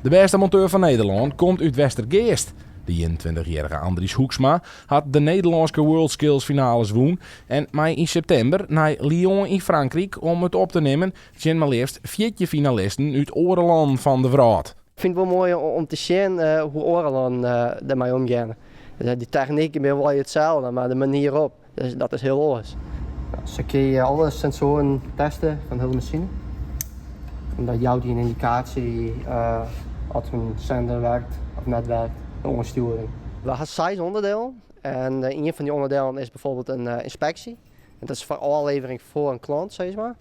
De beste monteur van Nederland komt uit Westergeest. De 21-jarige Andries Hoeksma had de Nederlandse World Skills finales woen en mij in september naar Lyon in Frankrijk om het op te nemen zijn maar liefst 4 finalisten uit Oreland van de Vraat. Ik vind het wel mooi om te zien hoe Oreland ermee omgaan. Dus die techniek is wel hetzelfde, maar de manier op, dus dat is heel anders. Ze kun je alle sensoren testen van de hele machine. En dat jouwt die een indicatie als een zender werkt of net werkt, een ondersturing. We hebben 6 onderdelen en een van die onderdelen is bijvoorbeeld een inspectie. En dat is voor aflevering voor een klant, zeg maar.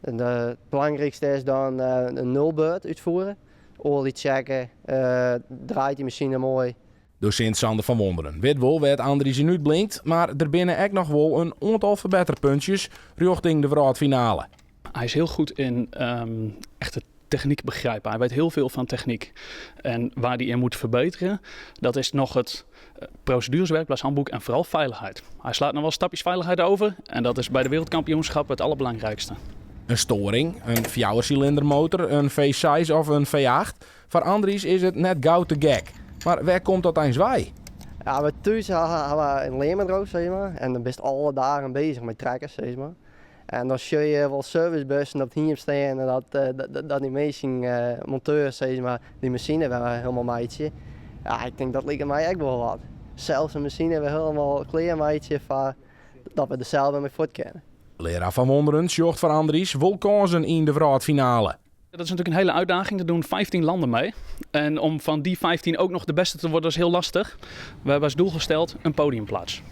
En het belangrijkste is dan een nulbeurt uitvoeren. Olie checken, draait die machine mooi. Docent Sander van Wonderen weet wel waar Andries in uitblinkt, maar er binnen ook nog wel een aantal verbeterpuntjes richting de Vraatfinale. Hij is heel goed in echte techniek begrijpen. Hij weet heel veel van techniek. En waar hij in moet verbeteren, dat is nog het procedureswerkplaatshandboek en vooral veiligheid. Hij slaat nog wel stapjes veiligheid over en dat is bij de wereldkampioenschap het allerbelangrijkste. Een storing, een 4-cilindermotor, een V6 of een V8. Voor Andries is het net gauw te gek. Maar waar komt dat eens bij? Ja, we thuis hebben we een Leemendroos, zeg maar. En dan ben je alle dagen bezig met trekkers, zeg maar. En dan zie je wel servicebussen op hier staan en dat die machine monteurs, zeg maar, die machine wel helemaal maatje. Ja, ik denk dat lijkt mij echt wel wat. Zelfs een machine we helemaal klein maatje van dat we dezelfde mee voort kennen. Leraar van Wonderen zocht voor Andries wel kansen in de Vraatfinale. Dat is natuurlijk een hele uitdaging. Er doen 15 landen mee. En om van die 15 ook nog de beste te worden, is heel lastig. We hebben als doel gesteld een podiumplaats.